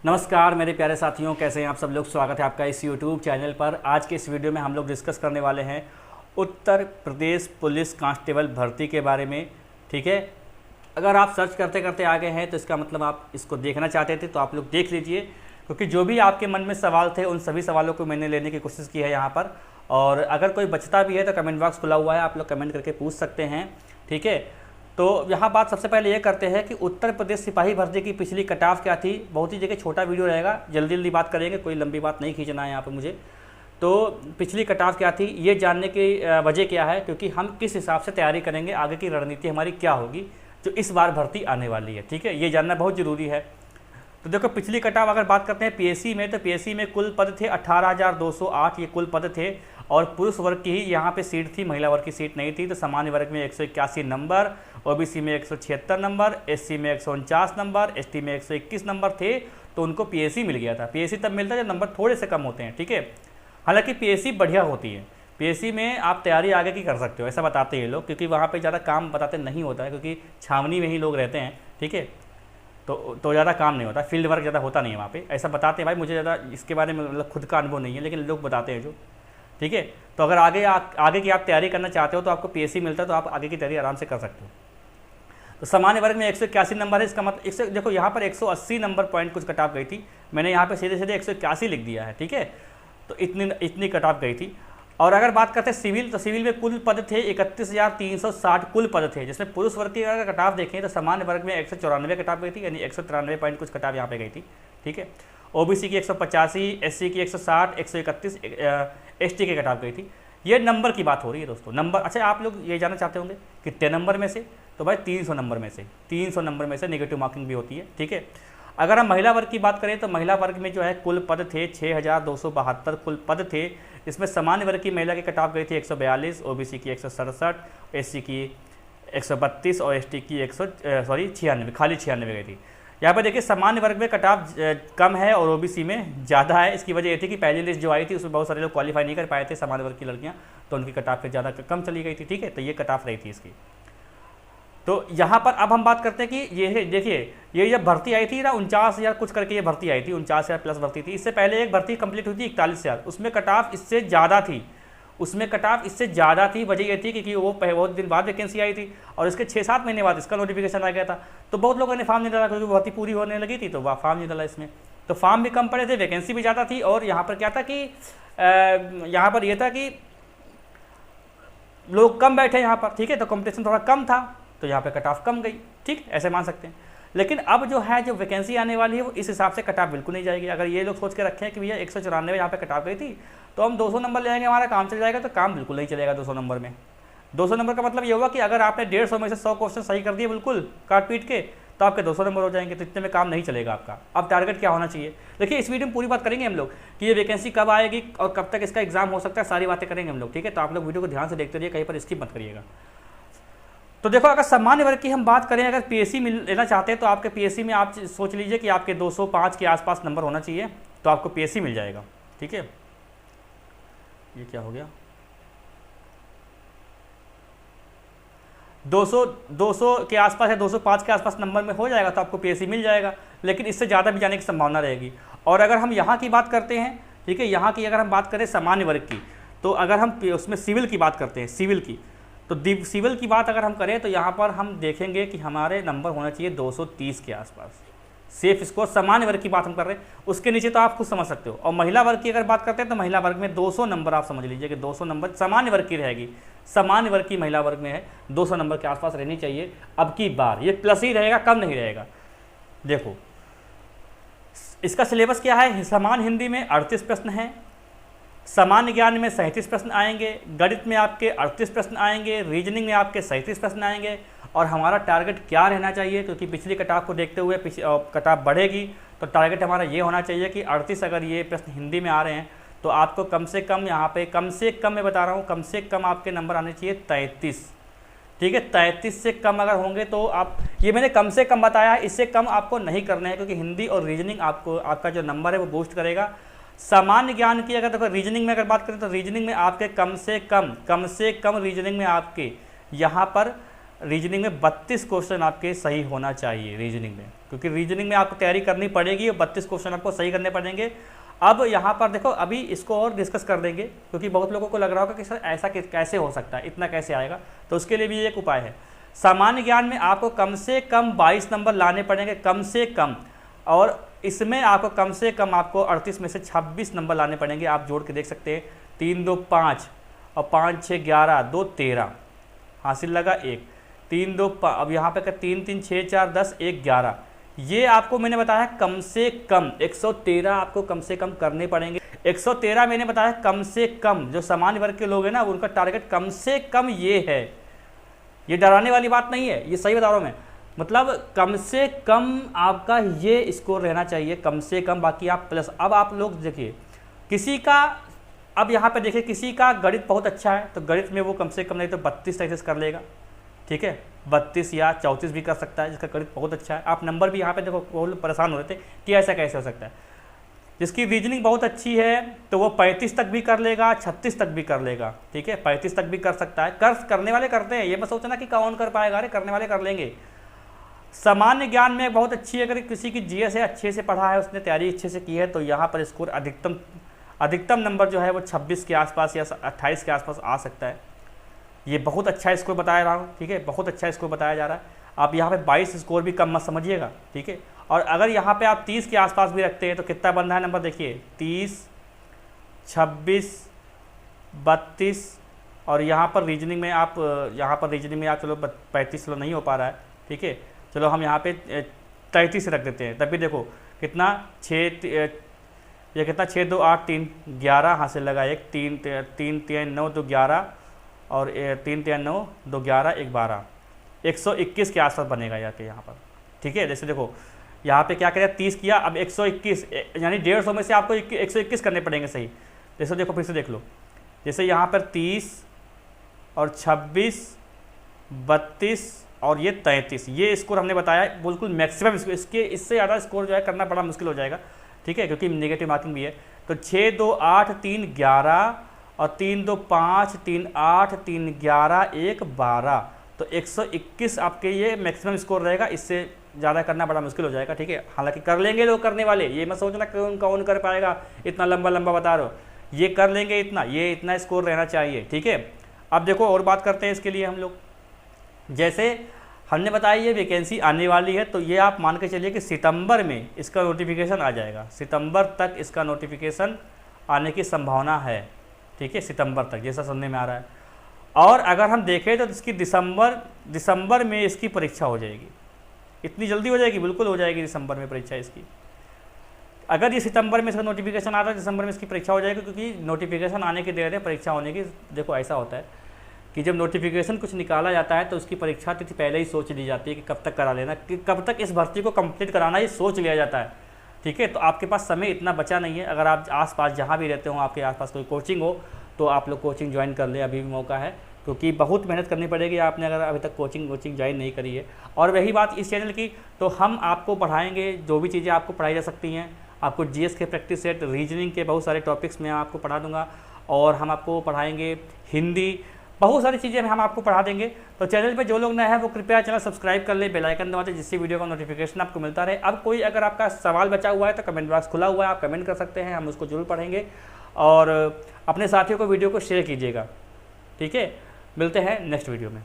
नमस्कार मेरे प्यारे साथियों, कैसे हैं आप सब लोग। स्वागत है आपका इस YouTube चैनल पर। आज के इस वीडियो में हम लोग डिस्कस करने वाले हैं उत्तर प्रदेश पुलिस कांस्टेबल भर्ती के बारे में। ठीक है, अगर आप सर्च करते करते आ गए हैं तो इसका मतलब आप इसको देखना चाहते थे तो आप लोग देख लीजिए, क्योंकि जो भी आपके मन में सवाल थे उन सभी सवालों को मैंने लेने की कोशिश की है यहाँ पर। और अगर कोई बचता भी है तो कमेंट बॉक्स खुला हुआ है, आप लोग कमेंट करके पूछ सकते हैं। ठीक है, तो यहाँ बात सबसे पहले ये करते हैं कि उत्तर प्रदेश सिपाही भर्ती की पिछली कट ऑफ क्या थी। बहुत ही जगह छोटा वीडियो रहेगा, जल्दी जल्दी बात करेंगे, कोई लंबी बात नहीं खींचना है यहाँ पे मुझे। तो पिछली कट ऑफ क्या थी ये जानने की वजह क्या है, क्योंकि हम किस हिसाब से तैयारी करेंगे, आगे की रणनीति हमारी क्या होगी जो इस बार भर्ती आने वाली है। ठीक है, ये जानना बहुत ज़रूरी है। तो देखो पिछली कट ऑफ अगर बात करते हैं पीएससी में, तो पीएससी में कुल पद थे 18,208, ये कुल पद थे। और पुरुष वर्ग की ही यहाँ पे सीट थी, महिला वर्ग की सीट नहीं थी। तो सामान्य वर्ग में 181 नंबर, ओबीसी में 176 नंबर, एससी में 149 नंबर, एसटी में 121 नंबर थे। तो उनको पीएससी मिल गया था। पीएससी तब मिलता है जब नंबर थोड़े से कम होते हैं। ठीक है, हालांकि पीएससी बढ़िया होती है, पीएससी में आप तैयारी आगे की कर सकते हो, ऐसा बताते हैं लोग, क्योंकि वहाँ पर ज़्यादा काम बताते नहीं होता है, क्योंकि छावनी में ही लोग रहते हैं। ठीक है, तो ज़्यादा काम नहीं होता, फील्ड वर्क ज़्यादा होता नहीं है वहाँ पे, ऐसा बताते हैं भाई। मुझे ज़्यादा इसके बारे में मतलब खुद का अनुभव नहीं है, लेकिन लोग बताते हैं जो। ठीक है, तो अगर आगे की आप तैयारी करना चाहते हो तो आपको पीएससी मिलता है, तो आप आगे की तैयारी आराम से कर सकते हो। तो सामान्य वर्ग में 181 नंबर है, इसका मतलब इससे देखो यहाँ पर 180 नंबर पॉइंट कुछ कट ऑफ गई थी, मैंने यहाँ पे सीधे सीधे 181 लिख दिया है। ठीक है, तो इतनी कट ऑफ गई थी। और अगर बात करते हैं सिविल, तो सिविल में कुल पद थे 31,360 कुल पद थे, जिसमें पुरुष वर्ग की अगर कट ऑफ देखें तो सामान्य वर्ग में 194 कट ऑफ गई थी, यानी 193 पॉइंट कुछ कट ऑफ यहाँ पे गई थी। ठीक है, ओबीसी की 185, एससी की 160, 131 एसटी की कट ऑफ गई थी। ये नंबर की बात हो रही है दोस्तों, नंबर। अच्छा, आप लोग ये जानना चाहते होंगे कितने नंबर में से, तो भाई 300 नंबर में से, 300 नंबर में से नेगेटिव मार्किंग भी होती है। ठीक है, अगर हम महिला वर्ग की बात करें तो महिला वर्ग में जो है कुल पद थे 6,272 कुल पद थे। इसमें सामान्य वर्ग की महिला की कट ऑफ गई थी 142, ओबीसी की 167, एससी की 132 और एसटी की 96, खाली 96 गई थी। यहाँ पर देखिए सामान्य वर्ग में कट ऑफ कम है और ओबीसी में ज़्यादा है। इसकी वजह ये थी कि पहली लिस्ट जो आई थी उसमें बहुत सारे लोग क्वालिफाई नहीं कर पाए थे सामान्य वर्ग की लड़कियाँ, तो उनकी कट ऑफ फिर ज़्यादा कम चली गई थी। ठीक है, तो ये कट ऑफ रही थी इसकी। तो यहाँ पर अब हम बात करते हैं कि ये देखिए, ये जब भर्ती आई थी ना 49,000 कुछ करके ये भर्ती आई थी, 49,000 प्लस भर्ती थी। इससे पहले एक भर्ती कंप्लीट हुई थी 41,000, उसमें कट ऑफ इससे ज़्यादा थी, वजह ये थी क्योंकि वो बहुत दिन बाद वैकेंसी आई थी और इसके 6-7 महीने बाद इसका नोटिफिकेशन आ गया था। तो बहुत लोगों ने फॉर्म नहीं डाला, क्योंकि भर्ती पूरी होने लगी थी तो वह फॉर्म नहीं डाला इसमें। तो फॉर्म भी कम पड़े थे, वैकेंसी भी ज़्यादा थी। और यहाँ पर क्या था कि यहाँ पर यह था कि लोग कम बैठे यहाँ पर। ठीक है, तो कंपटीशन थोड़ा कम था, तो यहाँ पे कट ऑफ कम गई। ठीक, ऐसे मान सकते हैं। लेकिन अब जो है जो वैकेंसी आने वाली है वो इस हिसाब से कट ऑफ बिल्कुल नहीं जाएगी। अगर ये लोग सोच के रखें कि भैया 194 यहाँ पे कट ऑफ गई थी तो हम 200 नंबर ले आएंगे, हमारा काम चल जाएगा, तो काम बिल्कुल नहीं चलेगा 200 नंबर में। 200 नंबर का मतलब ये होगा कि अगर आपने 150 में से 100 क्वेश्चन सही कर दिए बिल्कुल काट पीट के, तो आपके 200 नंबर हो जाएंगे। तो इतने में काम नहीं चलेगा आपका। अब टारगेट क्या होना चाहिए, देखिए इस वीडियो में पूरी बात करेंगे हम लोग कि ये वैकेंसी कब आएगी और कब तक इसका एग्जाम हो सकता है, सारी बातें करेंगे हम लोग। ठीक है, तो आप लोग वीडियो को ध्यान से देखते रहिए, कहीं पर स्किप मत करिएगा। तो देखो अगर सामान्य वर्ग की हम बात करें, अगर पीएससी लेना चाहते हैं तो आपके पीएससी में आप सोच लीजिए कि आपके 205 के आसपास नंबर होना चाहिए, तो आपको पीएससी मिल जाएगा। ठीक है, ये क्या हो गया, 200 के आसपास है, 205 के आसपास नंबर में हो जाएगा तो आपको पीएससी मिल जाएगा। लेकिन इससे ज़्यादा भी जाने की संभावना रहेगी। और अगर हम यहाँ की बात करते हैं, ठीक है, यहाँ की अगर हम बात करें सामान्य वर्ग की, तो अगर हम उसमें सिविल की बात करते हैं, सिविल की बात अगर हम करें तो यहाँ पर हम देखेंगे कि हमारे नंबर होना चाहिए 230 के आसपास, सेफ स्कोर। सामान्य वर्ग की बात हम कर रहे हैं, उसके नीचे तो आप खुद समझ सकते हो। और महिला वर्ग की अगर बात करते हैं तो महिला वर्ग में 200 नंबर आप समझ लीजिए कि 200 नंबर सामान्य वर्ग की रहेगी। सामान्य वर्ग की महिला वर्ग में है 200 नंबर के आसपास रहनी चाहिए। अब की बार ये प्लस ही रहेगा, कम नहीं रहेगा। देखो इसका सिलेबस क्या है, समान हिंदी में 38 प्रश्न हैं, सामान्य ज्ञान में 37 प्रश्न आएंगे, गणित में आपके 38 प्रश्न आएंगे, रीजनिंग में आपके 37 प्रश्न आएंगे। और हमारा टारगेट क्या रहना चाहिए, क्योंकि पिछली कट ऑफ को देखते हुए कट ऑफ बढ़ेगी, तो टारगेट हमारा ये होना चाहिए कि 38 अगर ये प्रश्न हिंदी में आ रहे हैं तो आपको कम से कम यहाँ पे कम से कम मैं बता रहा हूँ, कम से कम आपके नंबर आने चाहिए 33। ठीक है, 33 से कम अगर होंगे तो आप, ये मैंने कम से कम बताया है, इससे कम आपको नहीं करना है, क्योंकि हिंदी और रीजनिंग आपका जो नंबर है वो बूस्ट करेगा। सामान्य ज्ञान की अगर देखो रीजनिंग में अगर बात करें तो रीजनिंग में आपके कम से कम रीजनिंग में आपके यहाँ पर रीजनिंग में 32 क्वेश्चन आपके सही होना चाहिए रीजनिंग में, क्योंकि रीजनिंग में आपको तैयारी करनी पड़ेगी और 32 क्वेश्चन आपको सही करने पड़ेंगे। अब यहाँ पर देखो, अभी इसको और डिस्कस कर देंगे, क्योंकि बहुत लोगों को लग रहा होगा कि सर ऐसा कैसे हो सकता है, इतना कैसे आएगा। तो उसके लिए भी एक उपाय है। सामान्य ज्ञान में आपको कम से कम 22 नंबर लाने पड़ेंगे, कम से कम, और इसमें आपको कम से कम आपको 38 में से 26 नंबर लाने पड़ेंगे। आप जोड़ के देख सकते हैं, 3 2 5 और 5 6 11, 2 13 हासिल लगा 1, 3 2 अब यहाँ पे 3 3 6 4 10 1 11। ये आपको मैंने बताया कम से कम 113 आपको कम से कम करने पड़ेंगे। 113 मैंने बताया कम से कम, जो सामान्य वर्ग के लोग हैं ना, उनका टारगेट कम से कम ये है। ये डराने वाली बात नहीं है, ये सही बता रहा हूँ मैं। मतलब कम से कम आपका ये स्कोर रहना चाहिए, कम से कम, बाकी आप प्लस। अब आप लोग देखिए, किसी का, अब यहाँ पे देखिए, किसी का गणित बहुत अच्छा है तो गणित में वो कम से कम नहीं तो 32-33 कर लेगा, ठीक है, 32 या 34 भी कर सकता है, जिसका गणित बहुत अच्छा है। आप नंबर भी यहाँ पे देखो, बहुत परेशान हो रहे थे कि ऐसा कैसे हो सकता है। जिसकी रीजनिंग बहुत अच्छी है तो वो 35 तक भी कर लेगा, 36 तक भी कर लेगा, ठीक है, 35 तक भी कर सकता है। करने वाले करते हैं, ये मत सोचना कि कौन कर पाएगा, अरे करने वाले कर लेंगे। सामान्य ज्ञान में बहुत अच्छी है, अगर किसी की जीएस है, अच्छे से पढ़ा है, उसने तैयारी अच्छे से की है, तो यहाँ पर स्कोर अधिकतम नंबर जो है वो 26 के आसपास या 28 के आसपास आ सकता है। ये बहुत अच्छा स्कोर बताया रहा हूँ, ठीक है, बहुत अच्छा स्कोर बताया जा रहा है। आप यहाँ पे 22 स्कोर भी कम मत समझिएगा, ठीक है। और अगर यहाँ पे आप 30 के आसपास भी रखते हैं तो कितना बन रहा है नंबर, देखिए 30, 26, 32, और यहाँ पर रीजनिंग में आप चलो 35, चलो नहीं हो पा रहा है, ठीक है, चलो हम यहाँ पे 33 रख देते हैं। तब भी देखो कितना 6 2 8 3 11 हासिल लगा, 1 3 3 3 9 2 11 और 3 3 9 2 11 1 12, 121 के आसपास बनेगा यहाँ पर, ठीक है। जैसे देखो यहाँ पे क्या करें, 30 किया, अब 121, यानी 150 में से आपको 121 करने पड़ेंगे सही। जैसे देखो, फिर से देख लो, जैसे यहाँ पर 30 और 26, 32 और ये 33, ये स्कोर हमने बताया बिल्कुल मैक्सिमम। इसके इससे ज़्यादा स्कोर जो है करना बड़ा मुश्किल हो जाएगा, ठीक है, क्योंकि नेगेटिव मार्किंग भी है। तो 6 2 8 3 11 और 3 2 5 3 8 3 11 1 12, तो 121 आपके ये मैक्सिमम स्कोर रहेगा। इससे ज़्यादा करना बड़ा मुश्किल हो जाएगा, ठीक है। हालांकि कर लेंगे लोग करने वाले, ये मत सोचना कौन कर पाएगा, इतना लंबा बता रहे हो, ये कर लेंगे, इतना स्कोर रहना चाहिए, ठीक है। अब देखो और बात करते हैं इसके लिए हम लोग। जैसे हमने बताया ये वैकेंसी आने वाली है, तो ये आप मान के चलिए कि सितंबर में इसका नोटिफिकेशन आ जाएगा। सितंबर तक इसका नोटिफिकेशन आने की संभावना है, ठीक है, सितंबर तक, जैसा सुनने में आ रहा है। और अगर हम देखें तो इसकी दिसंबर में इसकी परीक्षा हो जाएगी। इतनी जल्दी हो जाएगी? बिल्कुल हो जाएगी दिसंबर में परीक्षा इसकी। अगर ये सितंबर में इसका नोटिफिकेशन आता है, दिसंबर में इसकी परीक्षा हो जाएगी, क्योंकि नोटिफिकेशन आने की देर है, परीक्षा होने की। देखो ऐसा होता है कि जब नोटिफिकेशन कुछ निकाला जाता है तो उसकी परीक्षा तिथि पहले ही सोच ली जाती है कि कब तक करा लेना, कि कब तक इस भर्ती को कंप्लीट कराना, ये सोच लिया जाता है, ठीक है। तो आपके पास समय इतना बचा नहीं है। अगर आप आसपास जहाँ भी रहते हो, आपके आसपास कोई कोचिंग हो, तो आप लोग कोचिंग ज्वाइन कर ले, अभी भी मौका है, क्योंकि बहुत मेहनत करनी पड़ेगी आपने अगर अभी तक कोचिंग ज्वाइन नहीं करी है। और वही बात इस चैनल की, तो हम आपको पढ़ाएंगे जो भी चीज़ें आपको पढ़ाई जा सकती हैं। आपको जीएस के प्रैक्टिस सेट, रीजनिंग के बहुत सारे टॉपिक्स मैं आपको पढ़ा दूंगा, और हम आपको पढ़ाएंगे हिंदी, बहुत सारी चीज़ें हम आपको पढ़ा देंगे। तो चैनल पे जो लोग नए हैं वो कृपया चैनल सब्सक्राइब कर ले, बेल आइकन दबा दें, जिससे वीडियो का नोटिफिकेशन आपको मिलता रहे। अब कोई अगर आपका सवाल बचा हुआ है तो कमेंट बॉक्स खुला हुआ है, आप कमेंट कर सकते हैं, हम उसको जरूर पढ़ेंगे। और अपने साथियों को वीडियो को शेयर कीजिएगा, ठीक है। मिलते हैं नेक्स्ट वीडियो में।